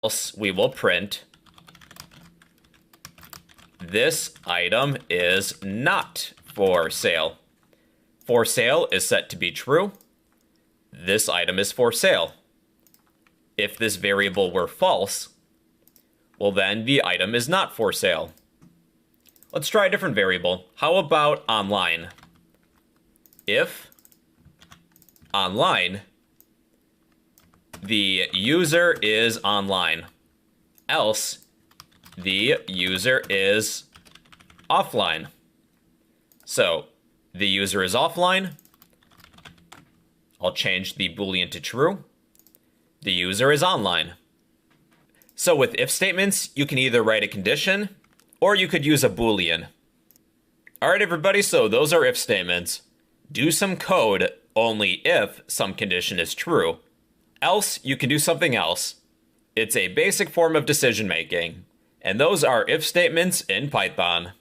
else we will print this item is not for sale. For sale is set to be true. This item is for sale. If this variable were false, well then the item is not for sale. Let's try a different variable. How about online? If online, the user is online, else the user is offline. So the user is offline. I'll change the Boolean to true. The user is online. So with if statements, you can either write a condition or you could use a Boolean. All right, everybody, so those are if statements. Do some code only if some condition is true. Else, you can do something else. It's a basic form of decision making. And those are if statements in Python.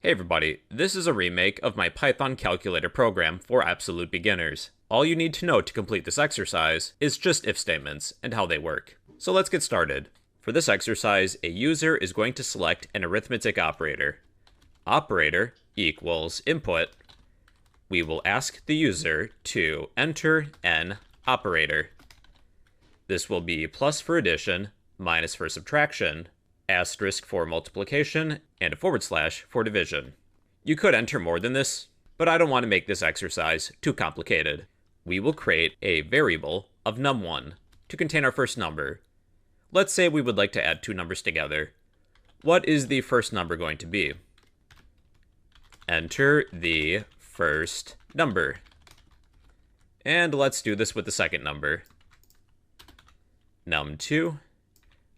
Hey everybody, this is a remake of my Python calculator program for absolute beginners. All you need to know to complete this exercise is just if statements and how they work. So let's get started. For this exercise, a user is going to select an arithmetic operator. Operator equals input. We will ask the user to enter an operator. This will be plus for addition, minus for subtraction, asterisk for multiplication, and a forward slash for division. You could enter more than this, but I don't want to make this exercise too complicated. We will create a variable of num1 to contain our first number. Let's say we would like to add two numbers together. What is the first number going to be? Enter the first number. And let's do this with the second number. Num2.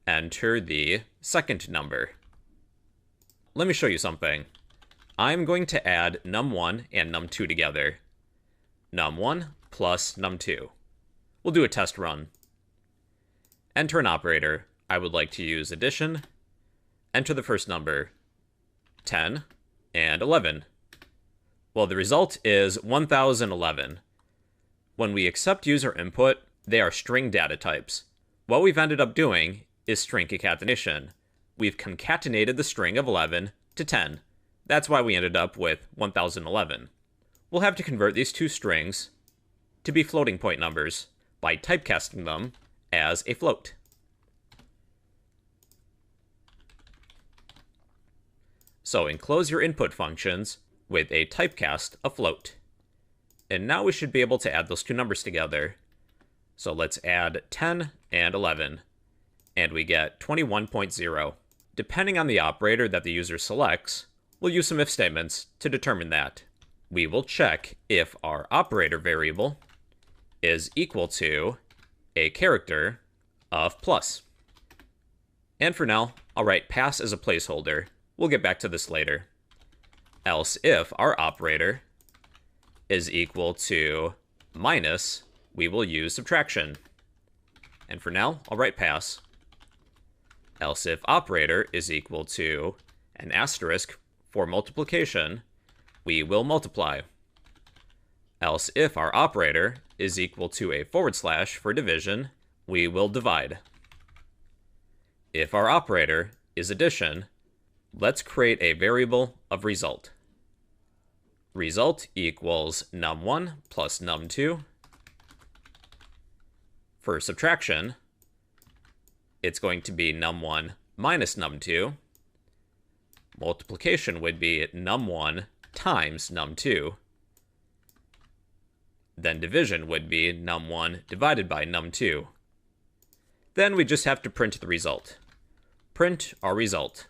Enter the second number. Let me show you something. I'm going to add num1 and num2 together. Num1 plus num2. We'll do a test run. Enter an operator. I would like to use addition. Enter the first number. 10 and 11. Well, the result is 1011. When we accept user input, they are string data types. What we've ended up doing is string concatenation. We've concatenated the string of 11 to 10. That's why we ended up with 1011. We'll have to convert these two strings to be floating point numbers by typecasting them as a float. So enclose your input functions with a typecast of float. And now we should be able to add those two numbers together. So let's add 10 and 11. And we get 21.0. Depending on the operator that the user selects, we'll use some if statements to determine that. We will check if our operator variable is equal to a character of plus. And for now, I'll write pass as a placeholder. We'll get back to this later. Else if our operator is equal to minus, we will use subtraction. And for now, I'll write pass. Else if operator is equal to an asterisk for multiplication, we will multiply. Else if our operator is equal to a forward slash for division, we will divide. If our operator is addition, let's create a variable of result. Result equals num1 plus num2. For subtraction, it's going to be num1 minus num2. Multiplication would be num1 times num2. Then division would be num1 divided by num2. Then we just have to print the result. Print our result.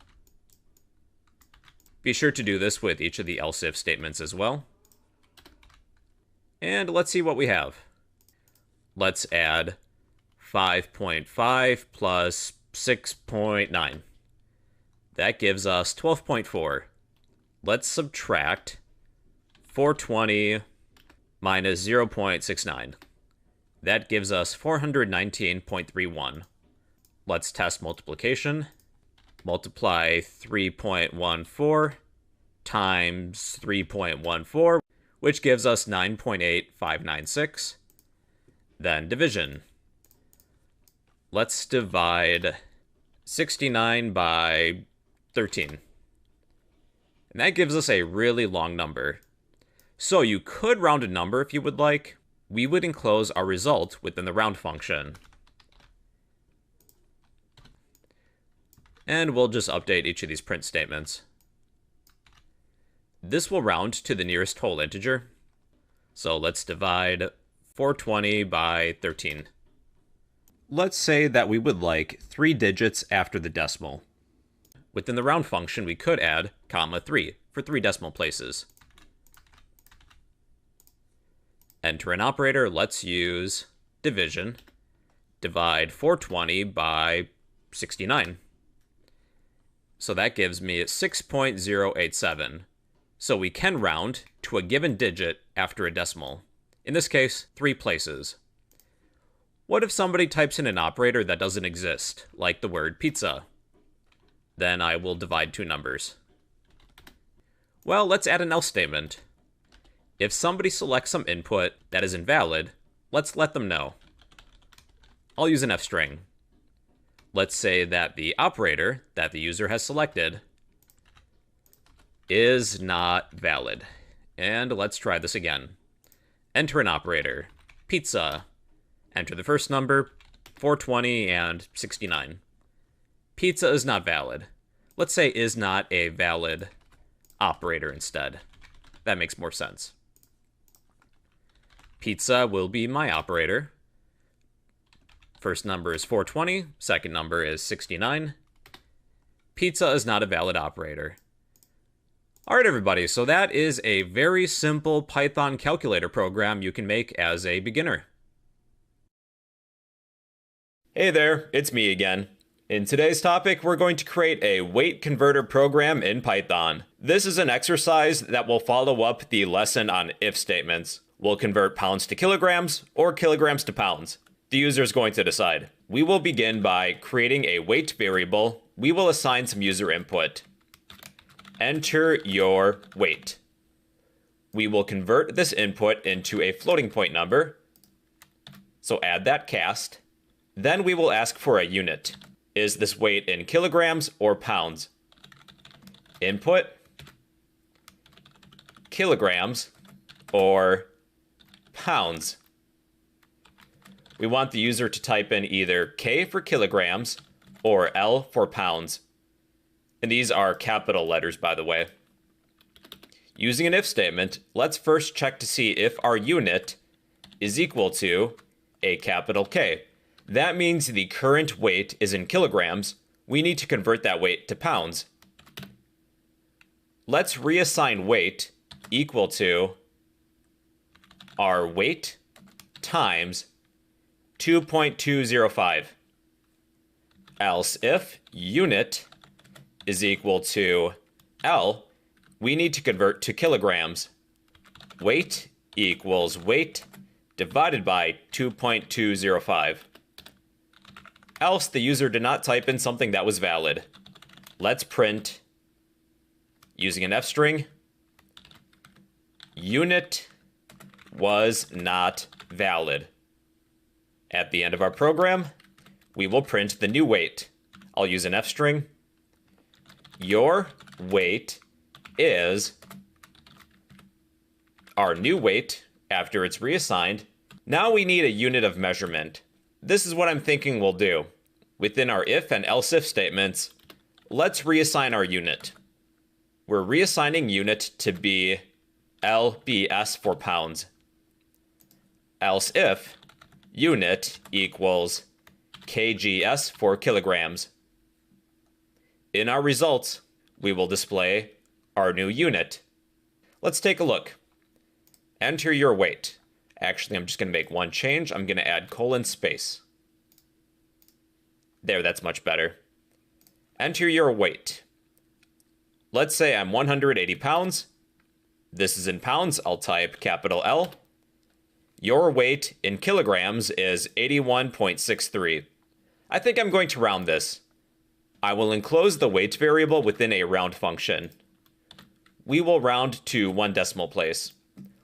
Be sure to do this with each of the else if statements as well. And let's see what we have. Let's add 5.5 plus 6.9. That gives us 12.4. Let's subtract 420 minus 0.69. That gives us 419.31. Let's test multiplication. Multiply 3.14 times 3.14, which gives us 9.8596. Then division. Let's divide 69 by 13. And that gives us a really long number. So you could round a number if you would like. We would enclose our result within the round function. And we'll just update each of these print statements. This will round to the nearest whole integer. So let's divide 420 by 13. Let's say that we would like 3 digits after the decimal. Within the round function, we could add comma 3 for 3 decimal places. Enter an operator. Let's use division. Divide 420 by 69. So that gives me 6.087. So we can round to a given digit after a decimal. In this case, 3 places. What if somebody types in an operator that doesn't exist, like the word pizza? Then I will divide 2 numbers. Well, let's add an else statement. If somebody selects some input that is invalid, let's let them know. I'll use an f string. Let's say that the operator that the user has selected is not valid. And let's try this again. Enter an operator. Pizza. Enter the first number, 420 and 69. Pizza is not valid. Let's say is not a valid operator instead. That makes more sense. Pizza will be my operator. First number is 420, second number is 69. Pizza is not a valid operator. All right, everybody, so that is a very simple Python calculator program you can make as a beginner. Hey there, it's me again. In today's topic, we're going to create a weight converter program in Python. This is an exercise that will follow up the lesson on if statements. We'll convert pounds to kilograms or kilograms to pounds. The user is going to decide. We will begin by creating a weight variable. We will assign some user input. Enter your weight. We will convert this input into a floating point number. So add that cast. Then we will ask for a unit. Is this weight in kilograms or pounds? Input, kilograms, or pounds. We want the user to type in either K for kilograms or L for pounds. And these are capital letters, by the way. Using an if statement, let's first check to see if our unit is equal to a capital K. That means the current weight is in kilograms. We need to convert that weight to pounds. Let's reassign weight equal to our weight times 2.205. Else if unit is equal to L, we need to convert to kilograms. Weight equals weight divided by 2.205. Else the user did not type in something that was valid. Let's print, using an f string, unit was not valid. At the end of our program, we will print the new weight. I'll use an f string. Your weight is our new weight after it's reassigned. Now we need a unit of measurement. This is what I'm thinking we'll do. Within our if and else if statements, let's reassign our unit. We're reassigning unit to be LBS for pounds. Else if unit equals KGS for kilograms. In our results, we will display our new unit. Let's take a look. Enter your weight. Actually, I'm just going to make one change. I'm going to add colon space. There, that's much better. Enter your weight. Let's say I'm 180 pounds. This is in pounds. I'll type capital L. Your weight in kilograms is 81.63. I think I'm going to round this. I will enclose the weight variable within a round function. We will round to 1 decimal place.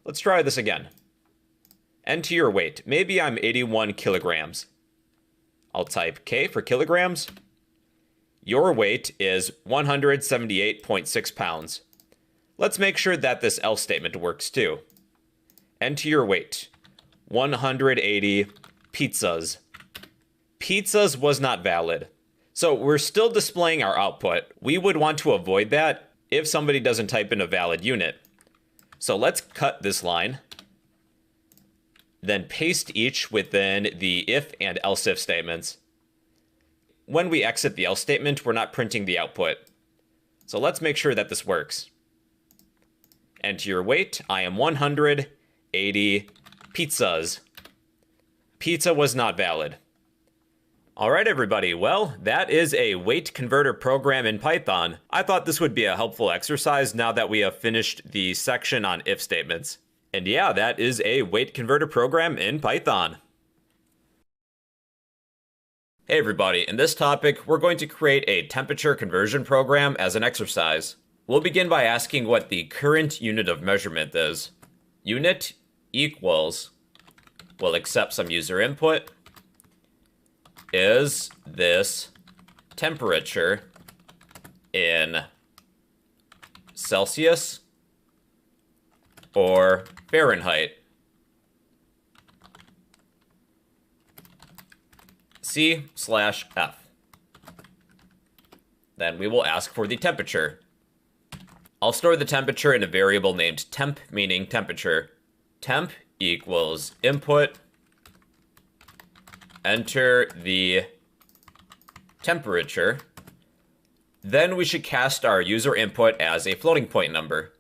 Let's try this again. Enter your weight. Maybe I'm 81 kilograms. I'll type K for kilograms. Your weight is 178.6 pounds. Let's make sure that this else statement works too. Enter your weight. 180 pizzas. Pizzas was not valid. So we're still displaying our output. We would want to avoid that if somebody doesn't type in a valid unit. So let's cut this line, then paste each within the if and else if statements. When we exit the else statement, we're not printing the output. So let's make sure that this works. Enter your weight. I am 180 pizzas. Pizza was not valid. All right, everybody. Well, that is a weight converter program in Python. I thought this would be a helpful exercise now that we have finished the section on if statements. And yeah, that is a weight converter program in Python. Hey everybody, in this topic, we're going to create a temperature conversion program as an exercise. We'll begin by asking what the current unit of measurement is. Unit equals, we'll accept some user input. Is this temperature in Celsius or Fahrenheit? C/F. Then we will ask for the temperature. I'll store the temperature in a variable named temp, meaning temperature. Temp equals input. Enter the temperature. Then we should cast our user input as a floating point number.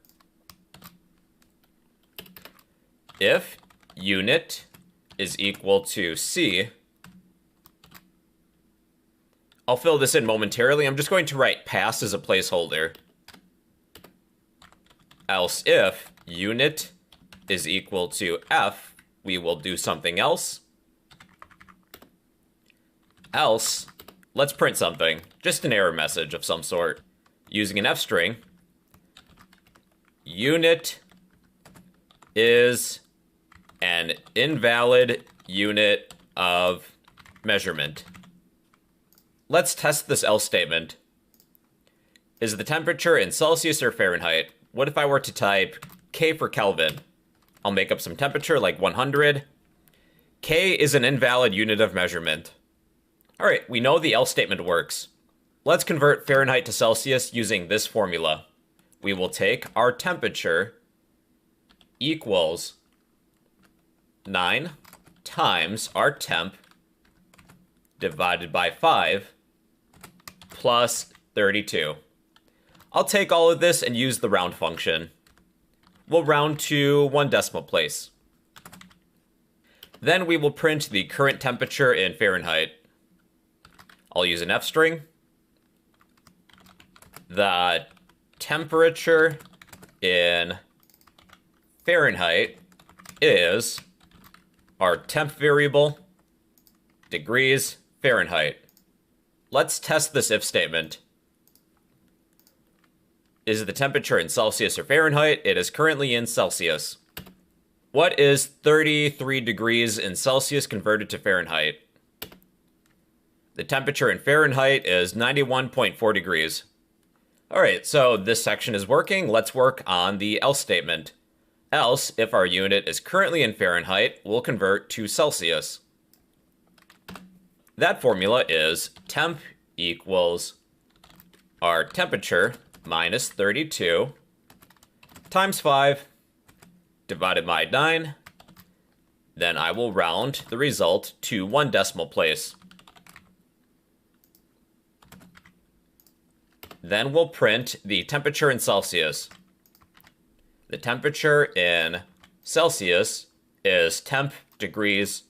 If unit is equal to C, I'll fill this in momentarily. I'm just going to write pass as a placeholder. Else if unit is equal to F, we will do something else. Else, let's print something, just an error message of some sort. Using an F string, unit is an invalid unit of measurement. Let's test this else statement. Is the temperature in Celsius or Fahrenheit? What if I were to type K for Kelvin? I'll make up some temperature like 100. K is an invalid unit of measurement. All right, we know the else statement works. Let's convert Fahrenheit to Celsius using this formula. We will take our temperature equals 9 times our temp divided by 5 plus 32. I'll take all of this and use the round function. We'll round to 1 decimal place. Then we will print the current temperature in Fahrenheit. I'll use an F string. The temperature in Fahrenheit is our temp variable, degrees Fahrenheit. Let's test this if statement. Is the temperature in Celsius or Fahrenheit? It is currently in Celsius. What is 33 degrees in Celsius converted to Fahrenheit? The temperature in Fahrenheit is 91.4 degrees. All right, so this section is working. Let's work on the else statement. Else, if our unit is currently in Fahrenheit, we'll convert to Celsius. That formula is temp equals our temperature minus 32 times 5 divided by 9. Then I will round the result to 1 decimal place. Then we'll print the temperature in Celsius. The temperature in Celsius is temp degrees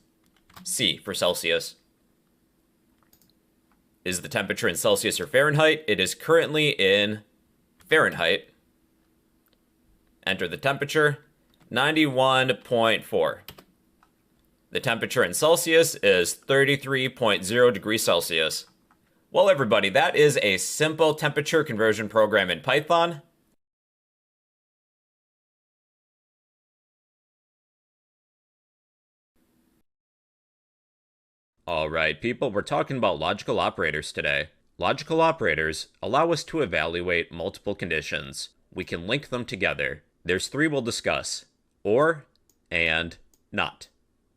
C for Celsius. Is the temperature in Celsius or Fahrenheit? It is currently in Fahrenheit. Enter the temperature, 91.4. The temperature in Celsius is 33.0 degrees Celsius. Well, everybody, that is a simple temperature conversion program in Python. Alright, people, we're talking about logical operators today. Logical operators allow us to evaluate multiple conditions. We can link them together. There's three we'll discuss: or, and, not.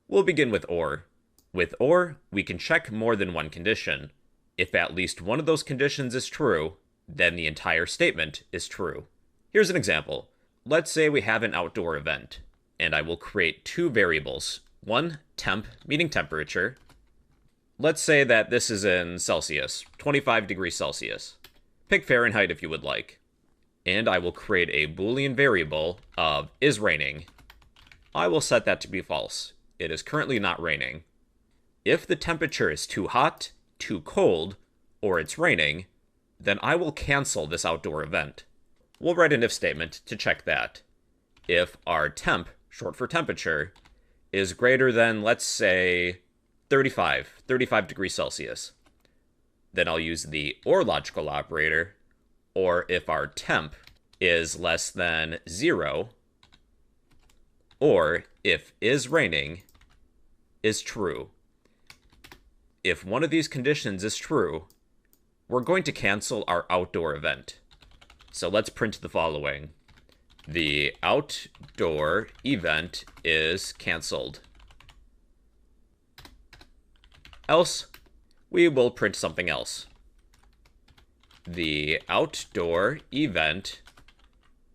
We'll begin with or. With or, we can check more than one condition. If at least one of those conditions is true, then the entire statement is true. Here's an example. Let's say we have an outdoor event, and I will create two variables. One, temp, meaning temperature. Let's say that this is in Celsius, 25 degrees Celsius. Pick Fahrenheit if you would like. And I will create a Boolean variable of is raining. I will set that to be false. It is currently not raining. If the temperature is too hot, too cold, or it's raining, then I will cancel this outdoor event. We'll write an if statement to check that. If our temp, short for temperature, is greater than, let's say, 35 degrees Celsius, then I'll use the or logical operator, or if our temp is less than 0, or if is raining is true. If one of these conditions is true, we're going to cancel our outdoor event. So let's print the following. The outdoor event is canceled. Else, we will print something else. The outdoor event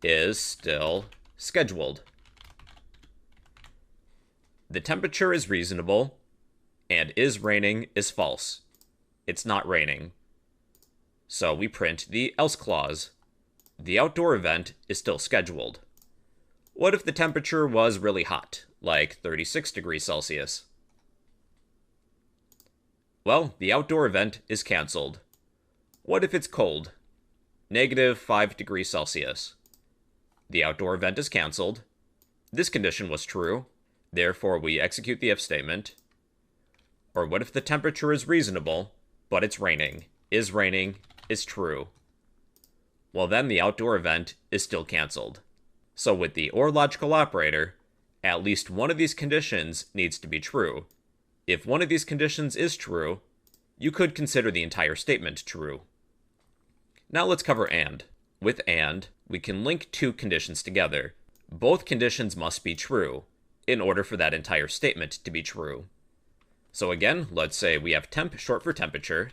is still scheduled. The temperature is reasonable, and is raining is false. It's not raining. So we print the else clause. The outdoor event is still scheduled. What if the temperature was really hot, like 36 degrees Celsius? Well, the outdoor event is canceled. What if it's cold? -5 degrees Celsius. The outdoor event is canceled. This condition was true. Therefore, we execute the if statement. Or what if the temperature is reasonable, but it's raining? Is raining is true. Well, then the outdoor event is still canceled. So with the or logical operator, at least one of these conditions needs to be true. If one of these conditions is true, you could consider the entire statement true. Now let's cover and. With and, we can link two conditions together. Both conditions must be true in order for that entire statement to be true. So again, let's say we have temp, short for temperature,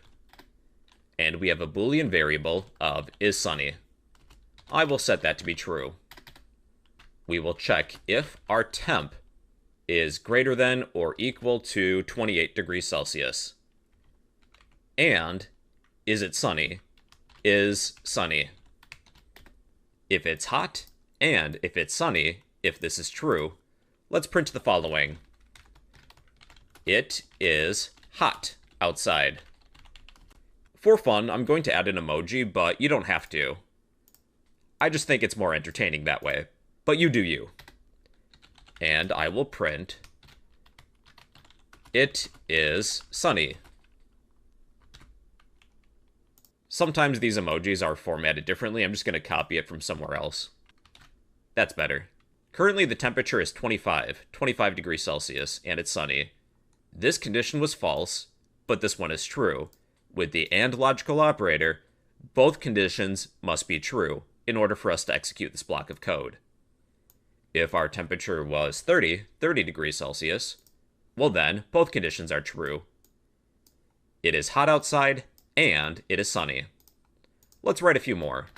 and we have a Boolean variable of is sunny. I will set that to be true. We will check if our temp is greater than or equal to 28 degrees Celsius. And is it sunny? Is sunny. If it's hot, and if it's sunny, if this is true, let's print the following. It is hot outside. For fun, I'm going to add an emoji, but you don't have to. I just think it's more entertaining that way. But you do you. And I will print, it is sunny. Sometimes these emojis are formatted differently. I'm just going to copy it from somewhere else. That's better. Currently, the temperature is 25 degrees Celsius, and it's sunny. This condition was false, but this one is true. With the and logical operator, both conditions must be true in order for us to execute this block of code. If our temperature was 30 degrees Celsius, well then, both conditions are true. It is hot outside, and it is sunny. Let's write a few more.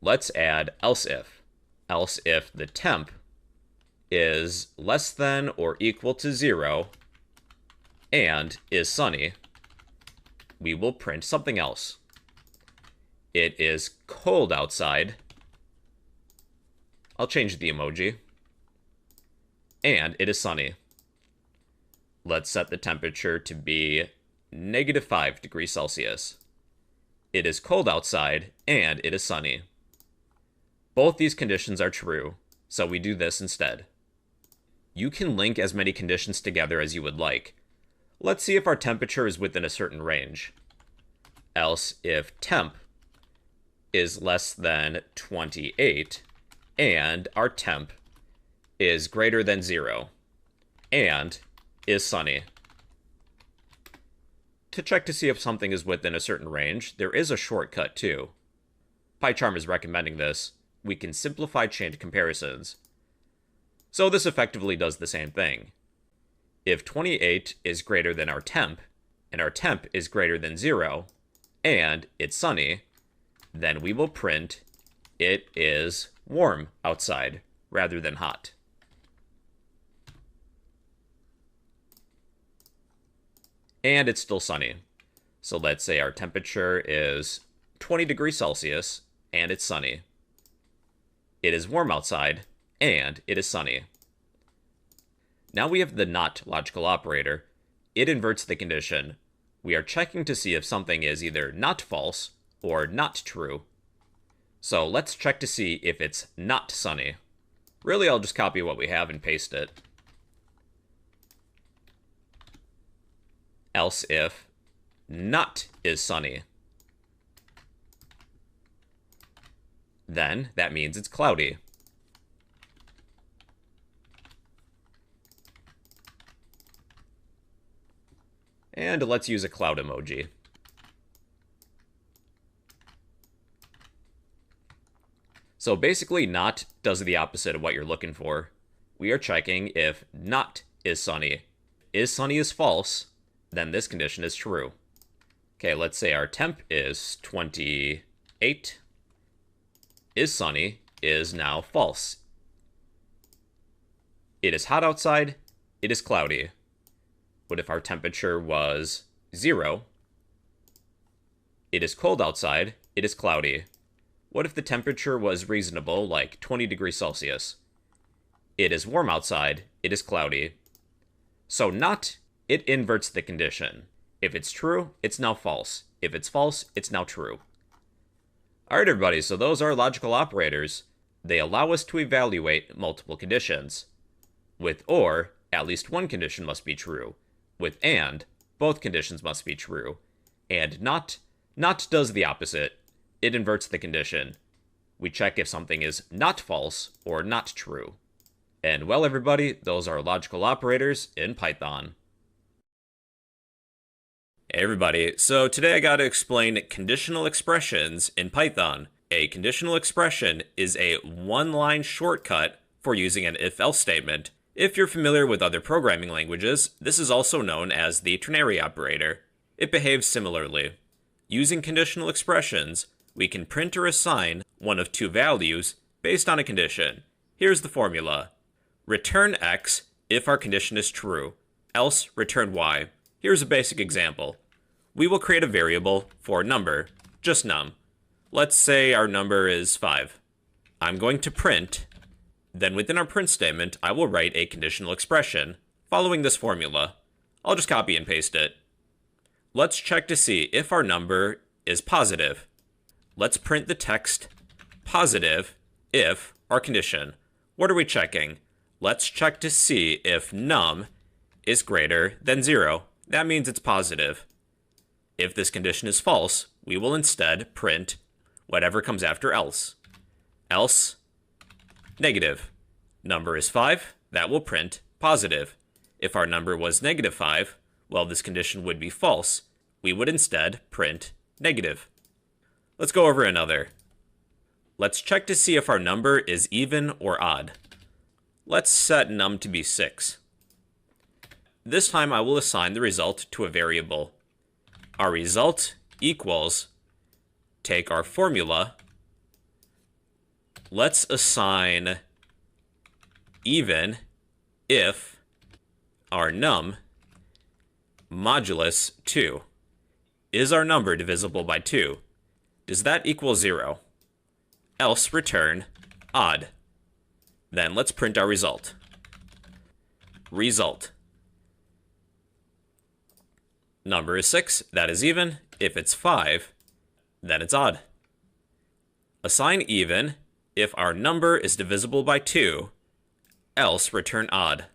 Let's add else if. Else if the temp is less than or equal to 0 and is sunny, we will print something else. It is cold outside. I'll change the emoji. And it is sunny. Let's set the temperature to be -5 degrees Celsius. It is cold outside, and it is sunny. Both these conditions are true, so we do this instead. You can link as many conditions together as you would like. Let's see if our temperature is within a certain range. Else if temp is less than 28, and our temp is greater than 0, and is sunny. to check to see if something is within a certain range, there is a shortcut too. PyCharm is recommending this. We can simplify chained comparisons. So this effectively does the same thing. If 28 is greater than our temp, and our temp is greater than 0, and it's sunny, then we will print it is warm outside rather than hot. And it's still sunny. So let's say our temperature is 20 degrees Celsius, and it's sunny. It is warm outside, and it is sunny. Now we have the not logical operator. It inverts the condition. We are checking to see if something is either not false or not true. So let's check to see if it's not sunny. Really, I'll just copy what we have and paste it. Else if not is sunny, then that means it's cloudy. And let's use a cloud emoji. So basically, not does the opposite of what you're looking for. We are checking if not is sunny. Is sunny is false, then this condition is true. Okay, let's say our temp is 28. Is sunny is now false. It is hot outside. It is cloudy. What if our temperature was 0? It is cold outside. It is cloudy. What if the temperature was reasonable, like 20 degrees Celsius? It is warm outside. It is cloudy. So not, it inverts the condition. If it's true, it's now false. If it's false, it's now true. Alright everybody, so those are logical operators. They allow us to evaluate multiple conditions. With or, at least one condition must be true. With and, both conditions must be true. And not does the opposite. It inverts the condition. We check if something is not false or not true. And well everybody, those are logical operators in Python. Hey everybody, so today I gotta explain conditional expressions in Python. A conditional expression is a one-line shortcut for using an if-else statement. If you're familiar with other programming languages, this is also known as the ternary operator. It behaves similarly. Using conditional expressions, we can print or assign one of two values based on a condition. Here's the formula. Return x if our condition is true, else return y. Here's a basic example. We will create a variable for number, just num. Let's say our number is 5. I'm going to print, then within our print statement, I will write a conditional expression following this formula. I'll just copy and paste it. Let's check to see if our number is positive. Let's print the text positive if our condition. What are we checking? Let's check to see if num is greater than 0. That means it's positive. If this condition is false, we will instead print whatever comes after else. Else, negative. Number is 5, that will print positive. If our number was negative 5, well, this condition would be false. We would instead print negative. Let's go over another. Let's check to see if our number is even or odd. Let's set num to be 6. This time I will assign the result to a variable. Our result equals, take our formula, let's assign even if our num modulus 2. Is our number divisible by 2? Does that equal 0? Else return odd. Then let's print our result. Result. Number is 6, that is even. If it's 5, then it's odd. Assign even if our number is divisible by 2, else return odd.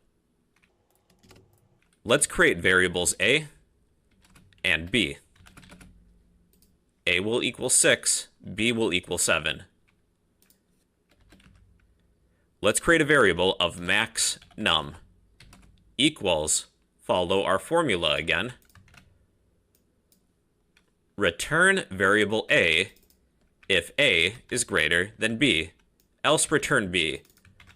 Let's create variables a and b. A will equal 6, b will equal 7. Let's create a variable of max num equals, follow our formula again, return variable a if a is greater than b, else return b.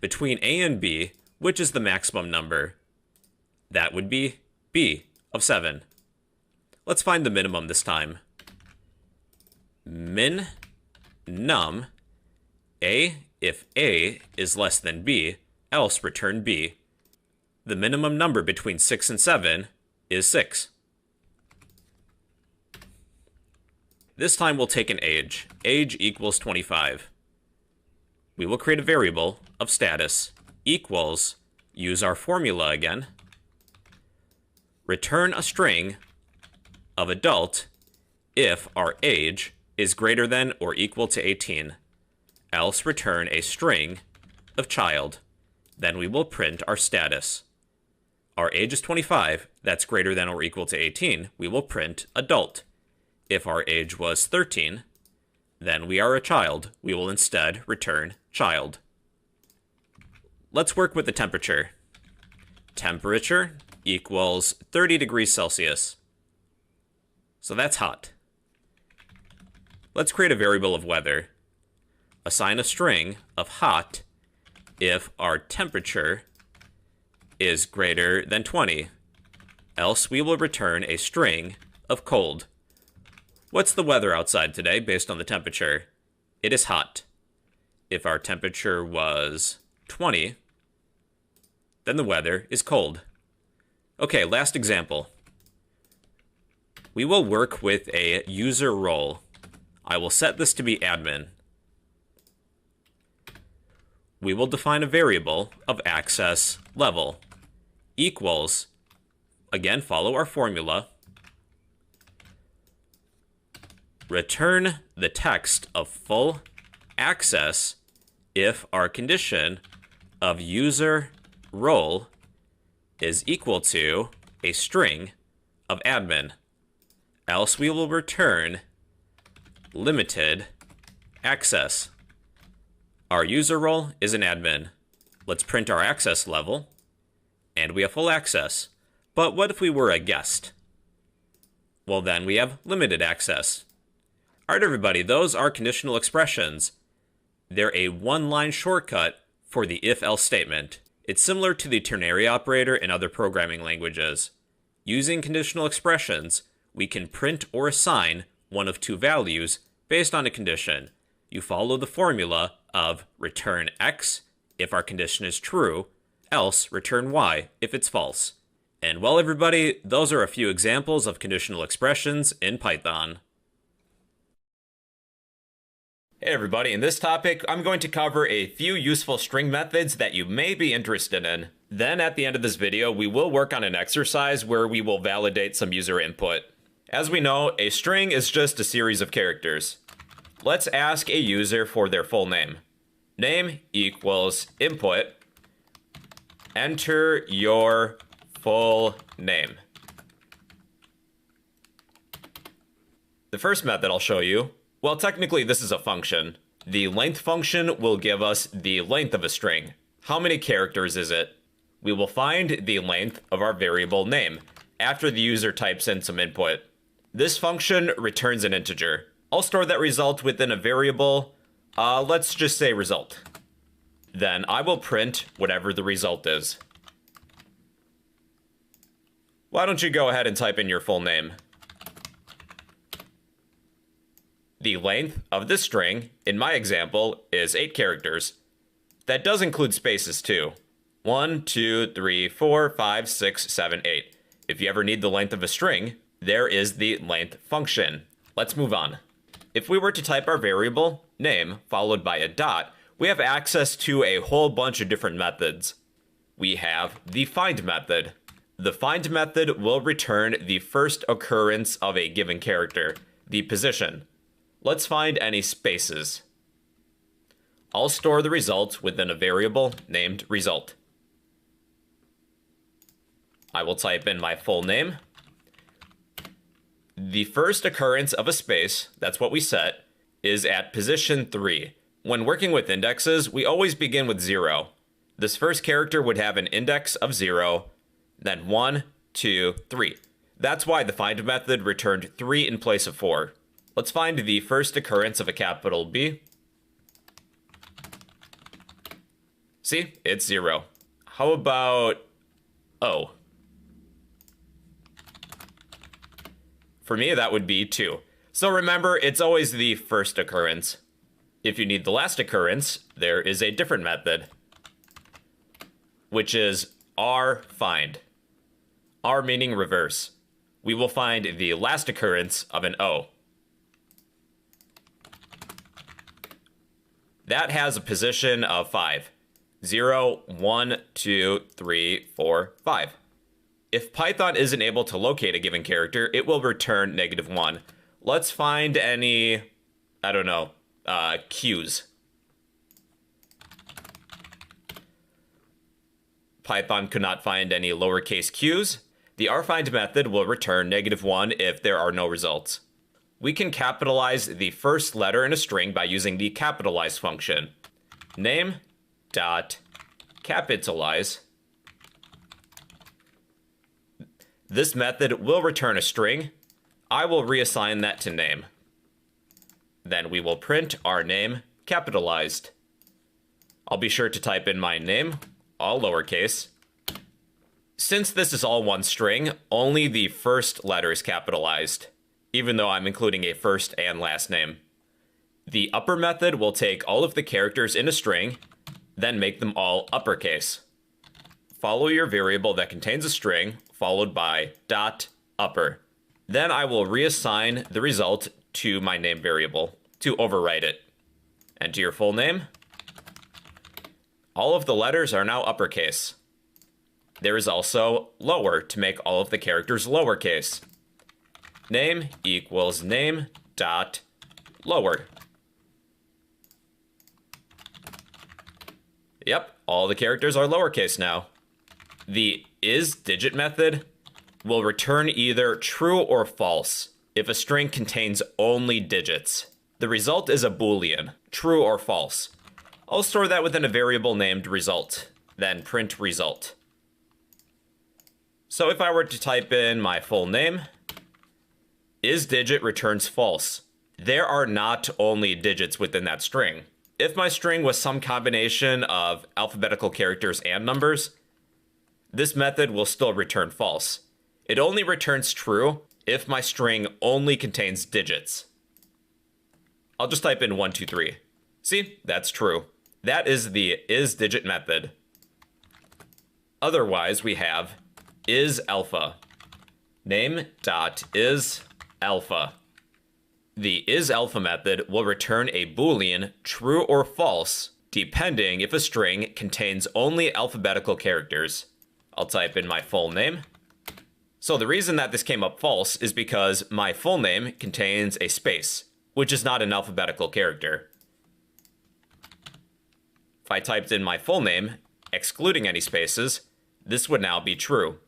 Between a and b, which is the maximum number? That would be b of 7. Let's find the minimum this time. Min num a if a is less than b, else return b. The minimum number between 6 and 7 is 6. This time we'll take an age. Age equals 25. We will create a variable of status equals, use our formula again, return a string of adult if our age is greater than or equal to 18, else return a string of child. Then we will print our status. Our age is 25, that's greater than or equal to 18, we will print adult. If our age was 13, then we are a child. We will instead return child. Let's work with the temperature. Temperature equals 30 degrees Celsius. So that's hot. Let's create a variable of weather. Assign a string of hot if our temperature is greater than 20. Else we will return a string of cold. What's the weather outside today based on the temperature? It is hot. If our temperature was 20, then the weather is cold. Okay, last example. We will work with a user role. I will set this to be admin. We will define a variable of access level equals, again, follow our formula, return the text of full access if our condition of user role is equal to a string of admin. Else we will return limited access. Our user role is an admin. Let's print our access level, and we have full access. But what if we were a guest? Well, then we have limited access. All right, everybody, those are conditional expressions. They're a one-line shortcut for the if-else statement. It's similar to the ternary operator in other programming languages. Using conditional expressions, we can print or assign one of two values based on a condition. You follow the formula of return X if our condition is true, else return Y if it's false. And well, everybody, those are a few examples of conditional expressions in Python. Hey everybody, in this topic, I'm going to cover a few useful string methods that you may be interested in. Then at the end of this video, we will work on an exercise where we will validate some user input. As we know, a string is just a series of characters. Let's ask a user for their full name. Name equals input. Enter your full name. The first method I'll show you, well, technically this is a function. The length function will give us the length of a string. How many characters is it? We will find the length of our variable name after the user types in some input. This function returns an integer. I'll store that result within a variable, let's just say result. Then I will print whatever the result is. Why don't you go ahead and type in your full name? The length of this string, in my example, is 8 characters. That does include spaces too. 1, 2, 3, 4, 5, 6, 7, 8. If you ever need the length of a string, there is the length function. Let's move on. If we were to type our variable, name, followed by a dot, we have access to a whole bunch of different methods. We have the find method. The find method will return the first occurrence of a given character, the position. Let's find any spaces. I'll store the result within a variable named result. I will type in my full name. The first occurrence of a space, that's what we set, is at position 3. When working with indexes, we always begin with 0. This first character would have an index of 0, then 1, 2, 3. That's why the find method returned 3 in place of 4. Let's find the first occurrence of a capital B. See, it's 0. How about O? For me, that would be 2. So remember, it's always the first occurrence. If you need the last occurrence, there is a different method, which is R find. R meaning reverse. We will find the last occurrence of an O. That has a position of 5. 0, 1, 2, 3, 4, 5. If Python isn't able to locate a given character, it will return -1. Let's find any, I don't know, Q's. Python could not find any lowercase q's. The rfind method will return -1 if there are no results. We can capitalize the first letter in a string by using the capitalize function. Name dot capitalize. This method will return a string. I will reassign that to name. Then we will print our name capitalized. I'll be sure to type in my name, all lowercase. Since this is all one string, only the first letter is capitalized, even though I'm including a first and last name. The upper method will take all of the characters in a string, then make them all uppercase. Follow your variable that contains a string, followed by .upper. Then I will reassign the result to my name variable to overwrite it. Enter your full name. All of the letters are now uppercase. There is also lower to make all of the characters lowercase. Name equals name dot lower. Yep, all the characters are lowercase now. The isDigit method will return either true or false if a string contains only digits. The result is a Boolean, true or false. I'll store that within a variable named result, then print result. So if I were to type in my full name, isDigit returns false. There are not only digits within that string. If my string was some combination of alphabetical characters and numbers, this method will still return false. It only returns true if my string only contains digits. I'll just type in 1, 2, 3. See, that's true. That is the isDigit method. Otherwise, we have isAlpha. Name.isAlpha. The isAlpha method will return a Boolean true or false, depending if a string contains only alphabetical characters. I'll type in my full name. So the reason that this came up false is because my full name contains a space, which is not an alphabetical character. If I typed in my full name, excluding any spaces, this would now be true.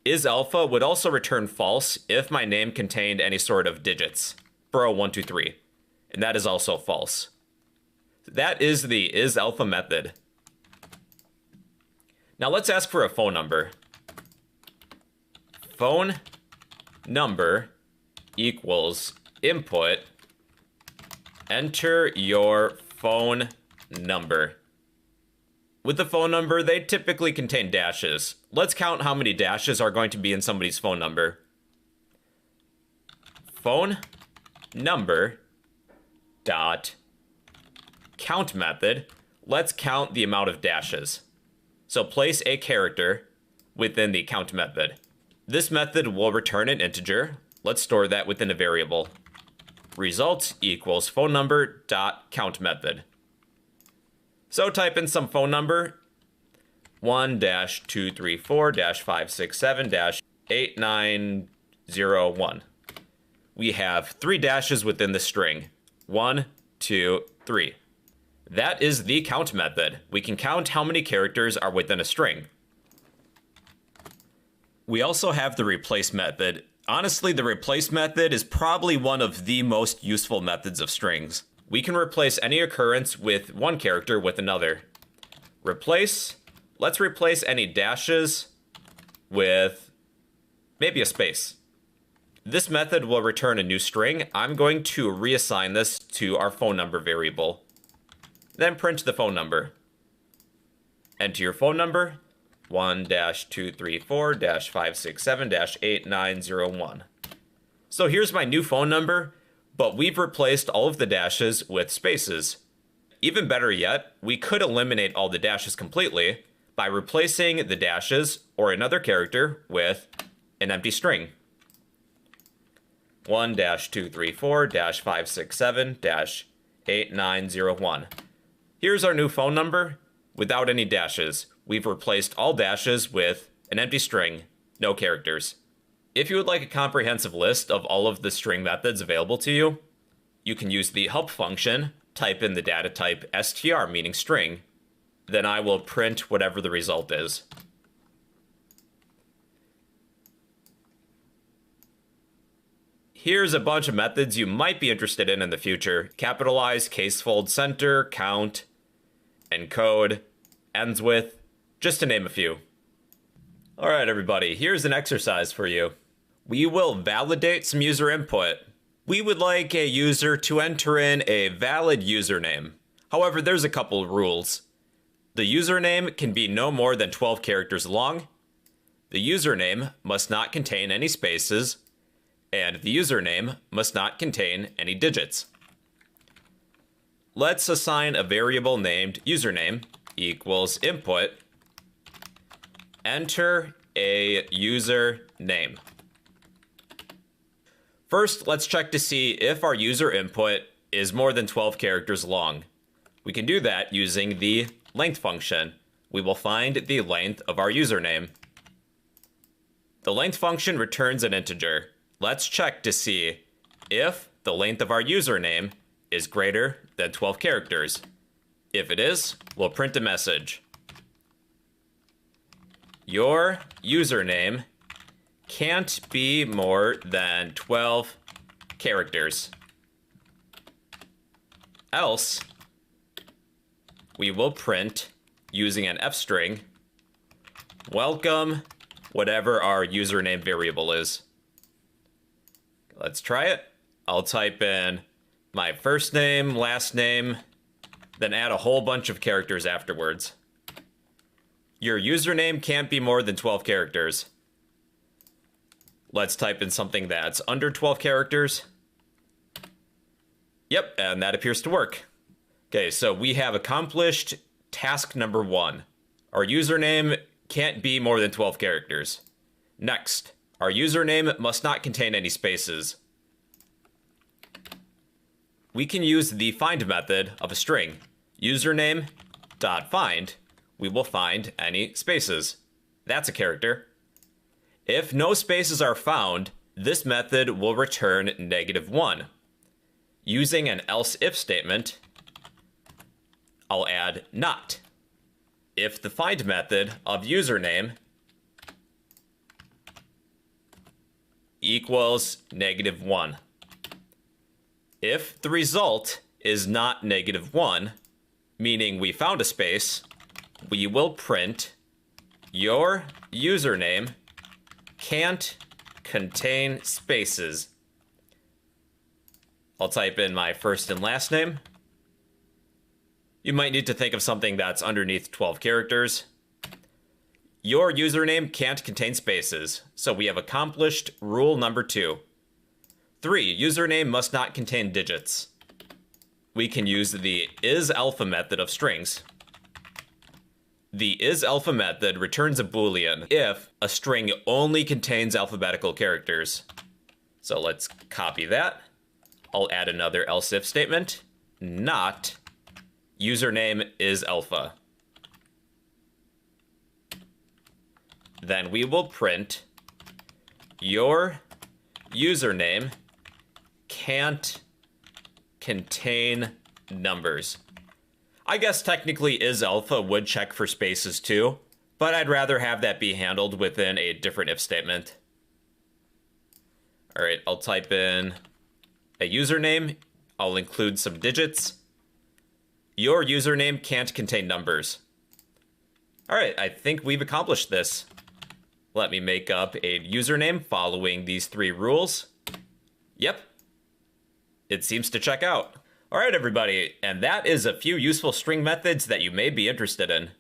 isAlpha would also return false if my name contained any sort of digits. Bro 1, 2, 3. And that is also false. That is the isAlpha method. Now let's ask for a phone number. Phone number equals input. Enter your phone number. With the phone number, they typically contain dashes. Let's count how many dashes are going to be in somebody's phone number. Phone number dot count method. Let's count the amount of dashes. So place a character within the count method. This method will return an integer. Let's store that within a variable. Result equals phone number dot count method. So type in some phone number, 1-234-567-8901. We have 3 dashes within the string. 1, 2, 3. That is the count method. We can count how many characters are within a string. We also have the replace method. Honestly, the replace method is probably one of the most useful methods of strings. We can replace any occurrence with one character with another. Replace. Let's replace any dashes with maybe a space. This method will return a new string. I'm going to reassign this to our phone number variable. Then print the phone number. Enter your phone number, 1-234-567-8901. So here's my new phone number, but we've replaced all of the dashes with spaces. Even better yet, we could eliminate all the dashes completely by replacing the dashes or another character with an empty string. 1-234-567-8901. Here's our new phone number without any dashes. We've replaced all dashes with an empty string, no characters. If you would like a comprehensive list of all of the string methods available to you, you can use the help function, type in the data type str, meaning string, then I will print whatever the result is. Here's a bunch of methods you might be interested in the future. Capitalize, casefold, center, count, encode, ends with, just to name a few. All right, everybody, here's an exercise for you. We will validate some user input. We would like a user to enter in a valid username. However, there's a couple rules. The username can be no more than 12 characters long. The username must not contain any spaces. And the username must not contain any digits. Let's assign a variable named username equals input. Enter a user name. First, let's check to see if our user input is more than 12 characters long. We can do that using the length function. We will find the length of our username. The length function returns an integer. Let's check to see if the length of our username is greater than 12 characters. If it is, we'll print a message. Your username can't be more than 12 characters. Else, we will print, using an F string, welcome whatever our username variable is. Let's try it. I'll type in my first name, last name, then add a whole bunch of characters afterwards. Your username can't be more than 12 characters. Let's type in something that's under 12 characters. Yep, and that appears to work. Okay, so we have accomplished task number 1. Our username can't be more than 12 characters. Next, our username must not contain any spaces. We can use the find method of a string. Username.find. We will find any spaces. That's a character. If no spaces are found, this method will return -1. Using an else if statement, I'll add not. If the find method of username equals -1. If the result is not -1, meaning we found a space, we will print your username can't contain spaces. I'll type in my first and last name. You might need to think of something that's underneath 12 characters. Your username can't contain spaces, so we have accomplished rule number 2. 3, username must not contain digits. We can use the isAlpha method of strings. The isAlpha method returns a boolean if a string only contains alphabetical characters. So let's copy that. I'll add another else if statement, not username isAlpha. Then we will print your username can't contain numbers. I guess technically isAlpha would check for spaces too, but I'd rather have that be handled within a different if statement. All right, I'll type in a username. I'll include some digits. Your username can't contain numbers. All right, I think we've accomplished this. Let me make up a username following these 3 rules. Yep, it seems to check out. All right, everybody, and that is a few useful string methods that you may be interested in.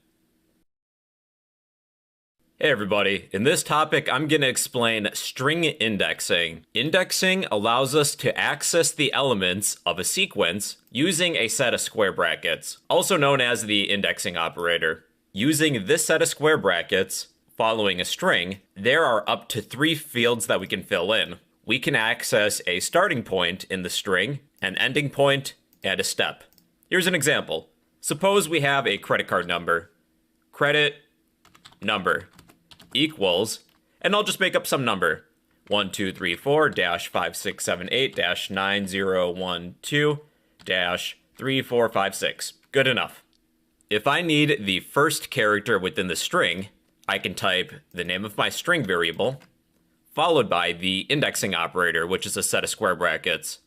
Hey everybody, in this topic I'm going to explain string indexing. Indexing allows us to access the elements of a sequence using a set of square brackets, also known as the indexing operator. Using this set of square brackets, following a string, there are up to 3 fields that we can fill in. We can access a starting point in the string, an ending point, and a step. Here's an example. Suppose we have a credit card number. Credit number equals, and I'll just make up some number, 1234-5678-9012-3456. Good enough. If I need the first character within the string, I can type the name of my string variable, followed by the indexing operator, which is a set of square brackets.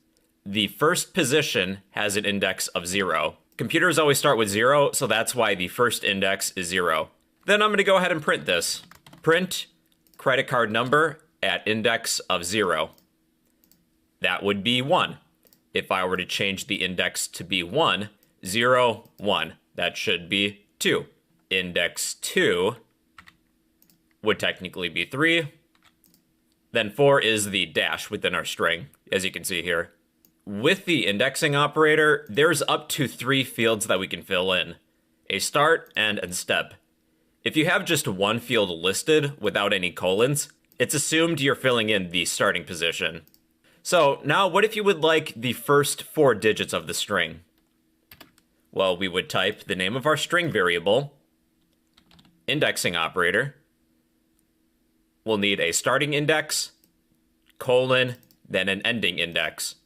The first position has an index of 0. Computers always start with 0, so that's why the first index is 0. Then I'm going to go ahead and print this. Print credit card number at index of 0. That would be 1. If I were to change the index to be 1, 0, 1. That should be 2. Index 2 would technically be 3. Then 4 is the dash within our string, as you can see here. With the indexing operator, there's up to 3 fields that we can fill in. A start and a step. If you have just one field listed without any colons, it's assumed you're filling in the starting position. So now what if you would like the first 4 digits of the string? Well, we would type the name of our string variable, indexing operator. We'll need a starting index, colon, then an ending index.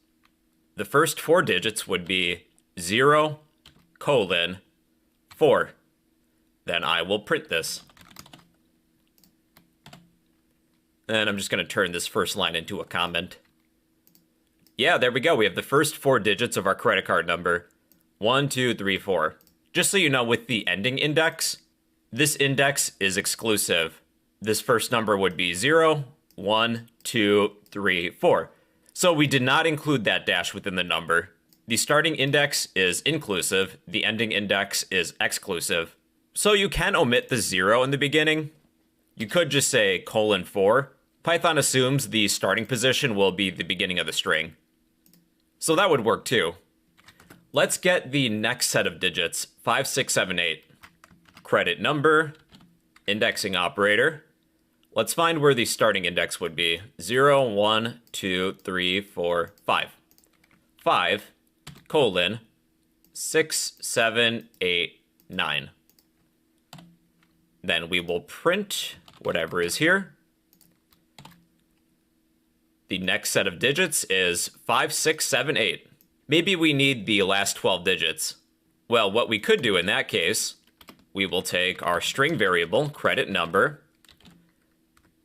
The first 4 digits would be 0, colon, 4. Then I will print this. And I'm just going to turn this first line into a comment. Yeah, there we go. We have the first 4 digits of our credit card number. 1, 2, 3, 4. Just so you know, with the ending index, this index is exclusive. This first number would be 0, 1, 2, 3, 4. So we did not include that dash within the number. The starting index is inclusive. The ending index is exclusive. So you can omit the 0 in the beginning. You could just say colon 4. Python assumes the starting position will be the beginning of the string. So that would work too. Let's get the next set of digits, 5, 6, 7, 8. Credit number, indexing operator. Let's find where the starting index would be. 0, 1, 2, 3, 4, 5. 5, colon, 6, 7, 8, 9. Then we will print whatever is here. The next set of digits is 5, 6, 7, 8. Maybe we need the last 12 digits. Well, what we could do in that case, we will take our string variable, credit number,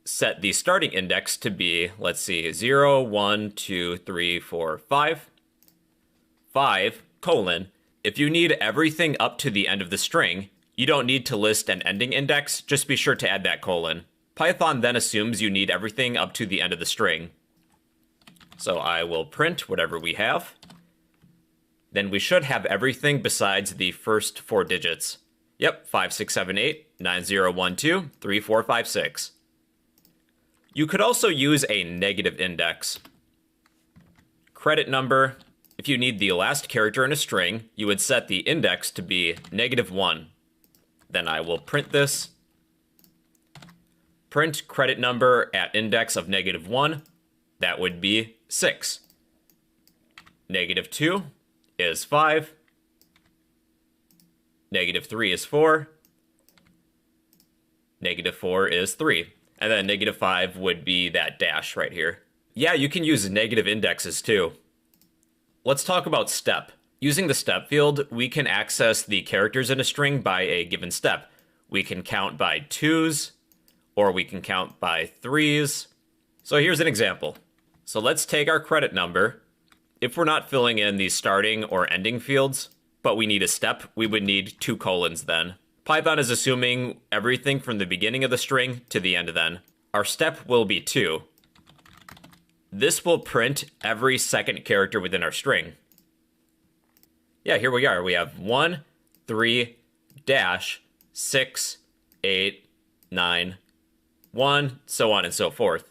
set the starting index to be, let's see, 0, 1, 2, 3, 4, 5. 5, colon. If you need everything up to the end of the string, you don't need to list an ending index, just be sure to add that colon. Python then assumes you need everything up to the end of the string. So I will print whatever we have. Then we should have everything besides the first 4 digits. Yep, 5, 6, 7, 8, 9, 0, 1, 2, 3, 4, 5, 6. You could also use a negative index. Credit number. If you need the last character in a string, you would set the index to be -1. Then I will print this. Print credit number at index of -1. That would be 6. -2 is 5. -3 is 4. -4 is 3. And then -5 would be that dash right here. Yeah, you can use negative indexes too. Let's talk about step. Using the step field, we can access the characters in a string by a given step. We can count by 2s, or we can count by 3s. So here's an example. So let's take our credit number. If we're not filling in the starting or ending fields, but we need a step, we would need 2 colons then. Python is assuming everything from the beginning of the string to the end then. Our step will be 2. this will print every second character within our string. Yeah, here we are. We have 1, 3, dash, 6, 8, 9, 1, so on and so forth.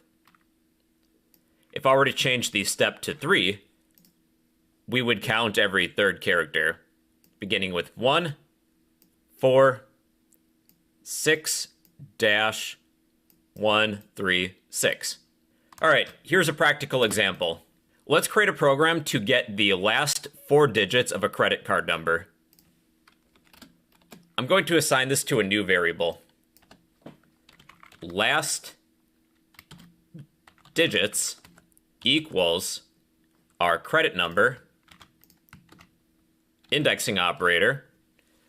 If I were to change the step to 3, we would count every third character, beginning with 1, 4, 6, dash, 1, 3, 6. All right, here's a practical example. Let's create a program to get the last 4 digits of a credit card number. I'm going to assign this to a new variable. Last digits equals our credit number, indexing operator.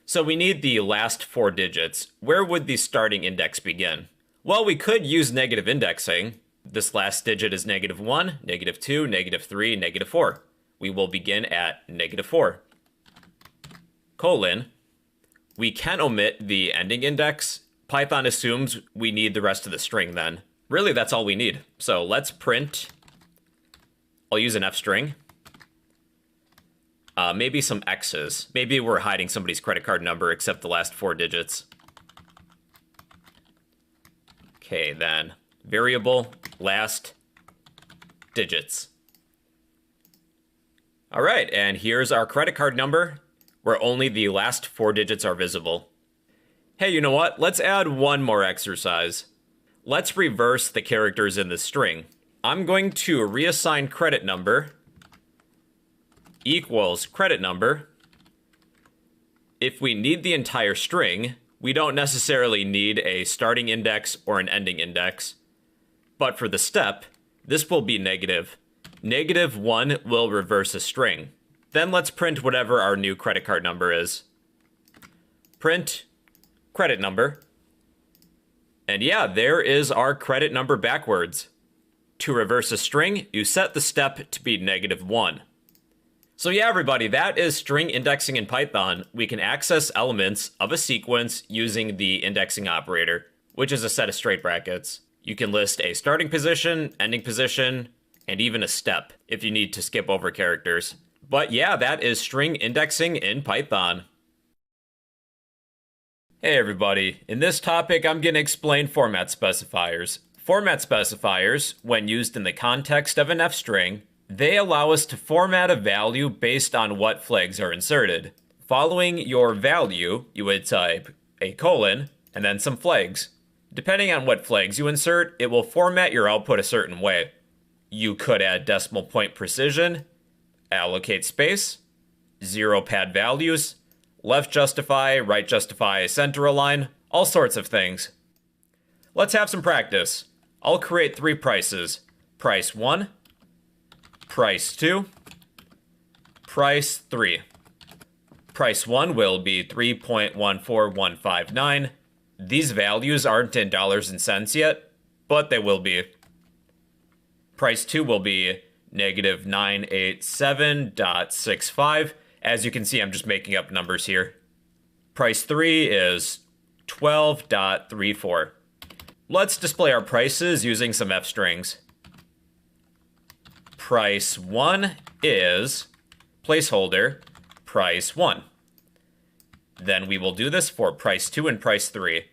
So we need the last 4 digits. Where would the starting index begin? Well, we could use negative indexing. This last digit is -1, -2, -3, -4. We will begin at -4. Colon. We can omit the ending index. Python assumes we need the rest of the string then. Really, that's all we need. So let's print. I'll use an F string. Maybe some X's. Maybe we're hiding somebody's credit card number except the last 4 digits. Okay, then variable last digits. All right, and here's our credit card number where only the last 4 digits are visible. Hey, you know what? Let's add one more exercise. Let's reverse the characters in the string. I'm going to reassign credit number equals credit number. If we need the entire string, we don't necessarily need a starting index or an ending index. But for the step, this will be negative. -1 will reverse a string. Then let's print whatever our new credit card number is. Print credit number. And yeah, there is our credit number backwards. To reverse a string, you set the step to be -1. So yeah, everybody, that is string indexing in Python. We can access elements of a sequence using the indexing operator, which is a set of straight brackets. You can list a starting position, ending position, and even a step if you need to skip over characters. But yeah, that is string indexing in Python. Hey everybody, in this topic I'm going to explain format specifiers. Format specifiers, when used in the context of an F string, they allow us to format a value based on what flags are inserted. Following your value, you would type a colon and then some flags. Depending on what flags you insert, it will format your output a certain way. You could add decimal point precision, allocate space, 0 pad values, left justify, right justify, center align, all sorts of things. Let's have some practice. I'll create 3 prices. Price 1, price 2, price 3. Price 1 will be 3.14159. These values aren't in dollars and cents yet, but they will be. Price 2 will be -987.65. As you can see, I'm just making up numbers here. Price 3 is 12.34. Let's display our prices using some F strings. Price 1 is placeholder price 1. Then we will do this for price 2 and price 3.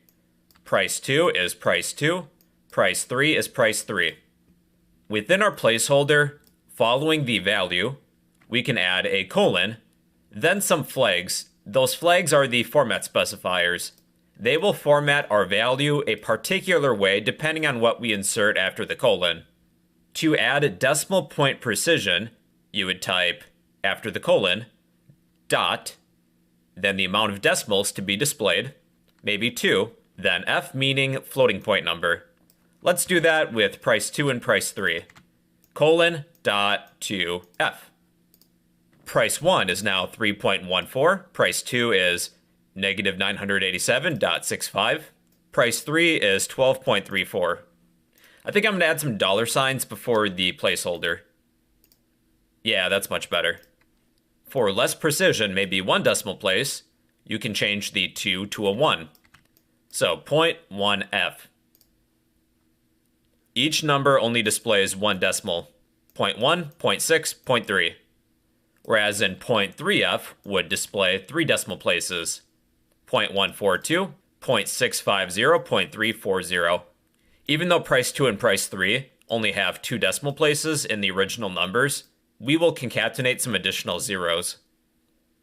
Price 2 is price 2. Price 3 is price 3. Within our placeholder, following the value, we can add a colon, then some flags. Those flags are the format specifiers. They will format our value a particular way depending on what we insert after the colon. To add decimal point precision, you would type, after the colon, dot, then the amount of decimals to be displayed, maybe 2, then F meaning floating point number. Let's do that with price 2 and price 3. Colon, dot, to F. Price 1 is now 3.14. Price 2 is -987.65. Price 3 is 12.34. I think I'm going to add some dollar signs before the placeholder. Yeah, that's much better. For less precision, maybe 1 decimal place, you can change the 2 to a 1. So 0.1F. Each number only displays 1 decimal. 0.1, 0.6, 0.3. Whereas in 0.3f would display 3 decimal places, 0.142, 0.650, 0.340. Even though price 2 and price 3 only have 2 decimal places in the original numbers, we will concatenate some additional zeros.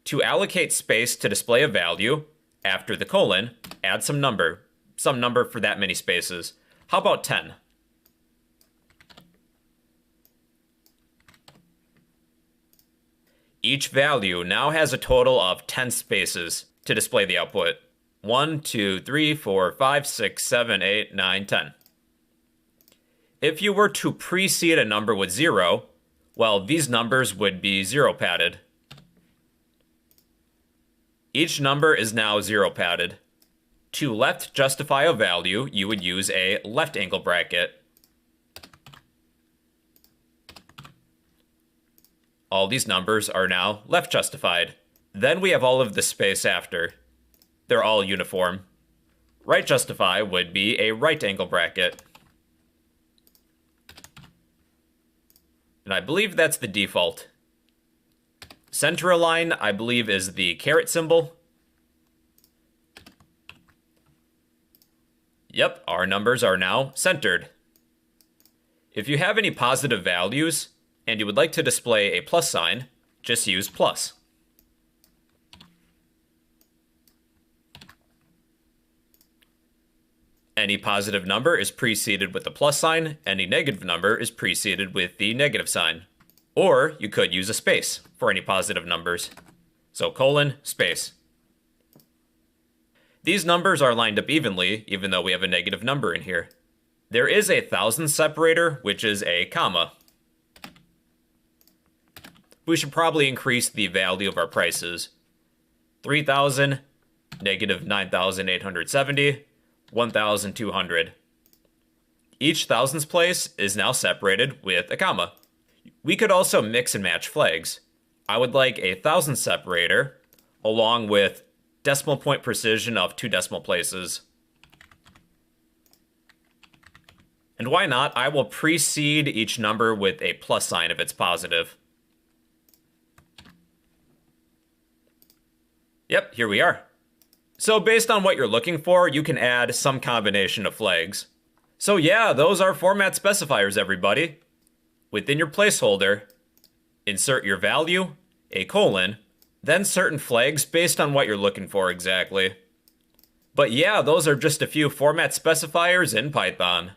To allocate space to display a value, after the colon, add some number for that many spaces. How about 10? Each value now has a total of 10 spaces to display the output. 1, 2, 3, 4, 5, 6, 7, 8, 9, 10. If you were to precede a number with 0, well, these numbers would be 0 padded. Each number is now 0 padded. To left justify a value, you would use a left angle bracket. All these numbers are now left justified. Then we have all of the space after. They're all uniform. Right justify would be a right angle bracket. And I believe that's the default. Center align, I believe, is the caret symbol. Yep, our numbers are now centered. If you have any positive values, and you would like to display a plus sign, just use plus. Any positive number is preceded with the plus sign, any negative number is preceded with the negative sign. Or you could use a space for any positive numbers. So colon, space. These numbers are lined up evenly, even though we have a negative number in here. There is a thousandth separator, which is a comma. We should probably increase the value of our prices. 3,000, negative 9,870, 1,200. Each thousandths place is now separated with a comma. We could also mix and match flags. I would like a thousandth separator, along with decimal point precision of 2 decimal places. And why not? I will precede each number with a plus sign if it's positive. Yep, here we are. So based on what you're looking for, you can add some combination of flags. So yeah, those are format specifiers, everybody. Within your placeholder, insert your value, a colon, then certain flags based on what you're looking for exactly. But yeah, those are just a few format specifiers in Python.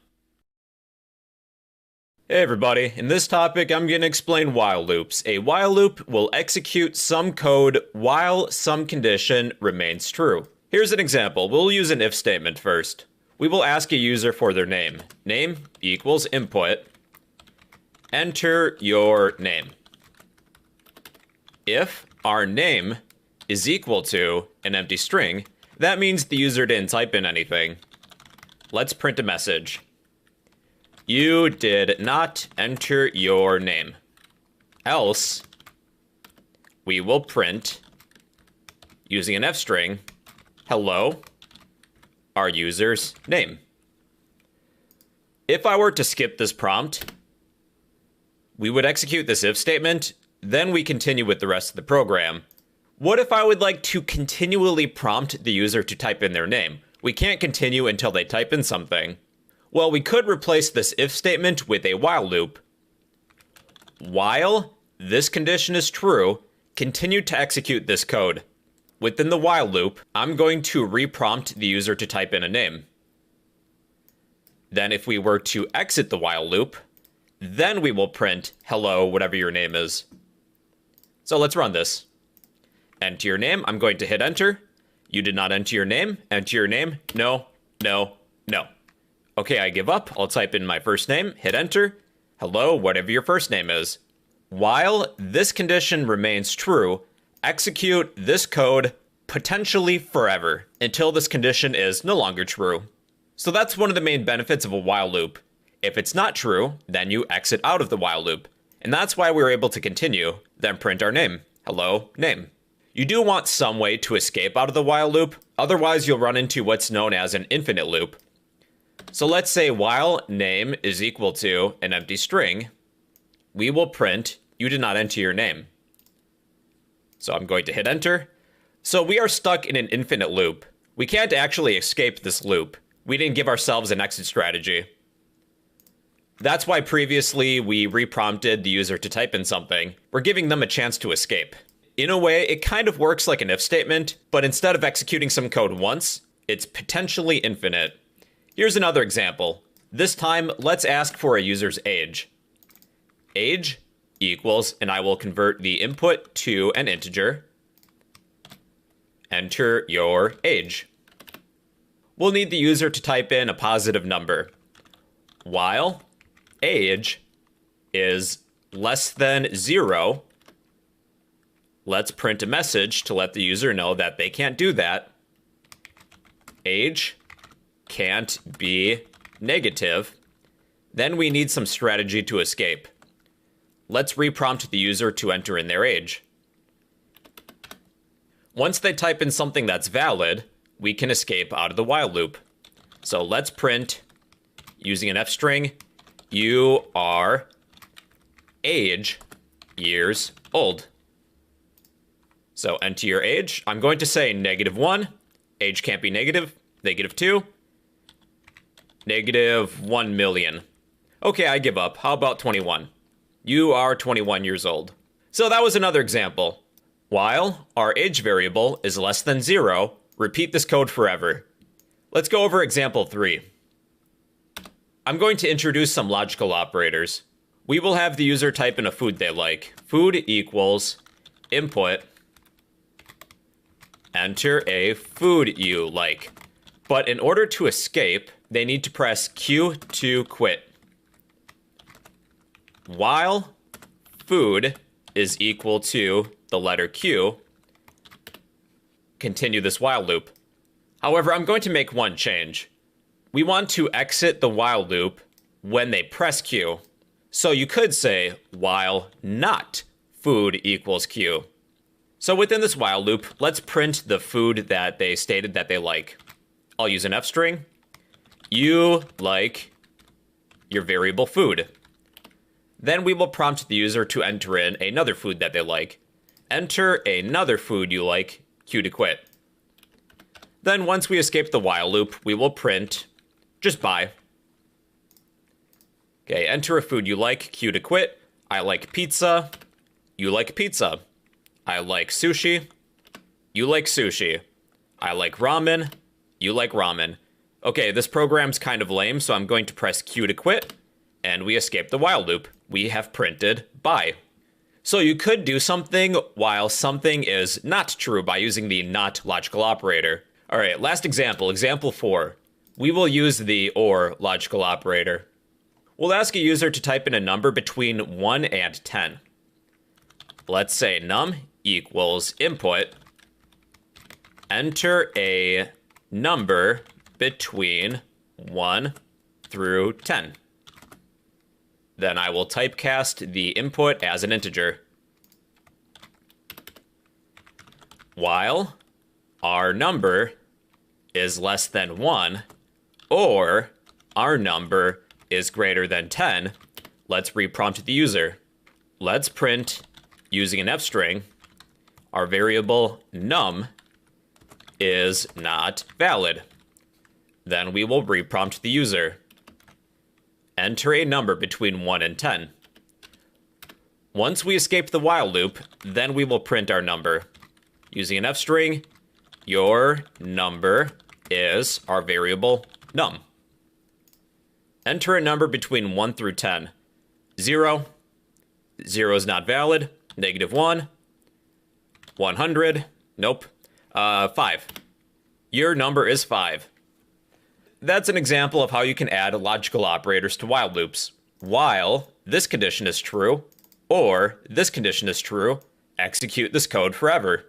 Hey everybody, in this topic I'm going to explain while loops. A while loop will execute some code while some condition remains true. Here's an example. We'll use an if statement first. We will ask a user for their name. Name equals input. Enter your name. If our name is equal to an empty string, that means the user didn't type in anything. Let's print a message. You did not enter your name. Else, we will print, using an F string, hello, our user's name. If I were to skip this prompt, we would execute this if statement, then we continue with the rest of the program. What if I would like to continually prompt the user to type in their name? We can't continue until they type in something. Well, we could replace this if statement with a while loop. While this condition is true, continue to execute this code. Within the while loop, I'm going to reprompt the user to type in a name. Then if we were to exit the while loop, then we will print hello, whatever your name is. So let's run this. Enter your name. I'm going to hit enter. You did not enter your name. Enter your name. No, no, no. Okay, I give up. I'll type in my first name, hit enter. Hello, whatever your first name is. While this condition remains true, execute this code potentially forever until this condition is no longer true. So that's one of the main benefits of a while loop. If it's not true, then you exit out of the while loop. And that's why we were able to continue, then print our name. Hello, name. You do want some way to escape out of the while loop, otherwise you'll run into what's known as an infinite loop. So let's say while name is equal to an empty string, we will print, you did not enter your name. So I'm going to hit enter. So we are stuck in an infinite loop. We can't actually escape this loop. We didn't give ourselves an exit strategy. That's why previously we reprompted the user to type in something. We're giving them a chance to escape. In a way, it kind of works like an if statement, but instead of executing some code once, it's potentially infinite. Here's another example. This time, let's ask for a user's age. Age equals, and I will convert the input to an integer. Enter your age. We'll need the user to type in a positive number. While age is less than 0, let's print a message to let the user know that they can't do that. Age can't be negative. Then we need some strategy to escape. Let's reprompt the user to enter in their age. Once they type in something that's valid, we can escape out of the while loop. So let's print, using an f string, you are age years old. So enter your age. I'm going to say -1. Age can't be negative. -2. -1 million. Okay, I give up. How about 21? You are 21 years old. So that was another example. While our age variable is less than 0, repeat this code forever. Let's go over example 3. I'm going to introduce some logical operators. We will have the user type in a food they like. Food equals input, enter a food you like. But in order to escape, they need to press Q to quit. While food is equal to the letter Q, continue this while loop. However, I'm going to make one change. We want to exit the while loop when they press Q. So you could say while not food equals Q. So within this while loop, let's print the food that they stated that they like. I'll use an f string. You like your variable food. Then we will prompt the user to enter in another food that they like. Enter another food you like, Q to quit. Then once we escape the while loop, we will print just buy. Okay, enter a food you like, Q to quit. I like pizza. You like pizza. I like sushi. You like sushi. I like ramen. You like ramen. Okay, this program's kind of lame, so I'm going to press Q to quit, and we escape the while loop. We have printed buy. So you could do something while something is not true by using the not logical operator. All right, last example, example 4. We will use the OR logical operator. We'll ask a user to type in a number between 1 and 10. Let's say num equals input. Enter a number between 1 through 10. Then I will typecast the input as an integer. While our number is less than 1, or our number is greater than 10, let's reprompt the user. Let's print, using an f string, our variable num is not valid. Then we will reprompt the user. Enter a number between 1 and 10. Once we escape the while loop, then we will print our number. Using an f string, your number is our variable num. Enter a number between 1 through 10. 0. 0 is not valid. -1. 100. Nope. 5. Your number is 5. That's an example of how you can add logical operators to while loops. While this condition is true, or this condition is true, execute this code forever.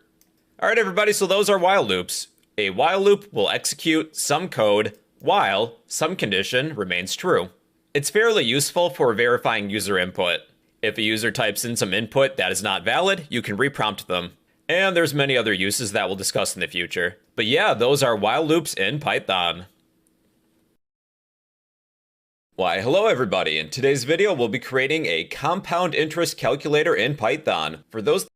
All right, everybody, so those are while loops. A while loop will execute some code while some condition remains true. It's fairly useful for verifying user input. If a user types in some input that is not valid, you can reprompt them. And there's many other uses that we'll discuss in the future. But yeah, those are while loops in Python. Why, hello everybody. In today's video, we'll be creating a compound interest calculator in Python. For those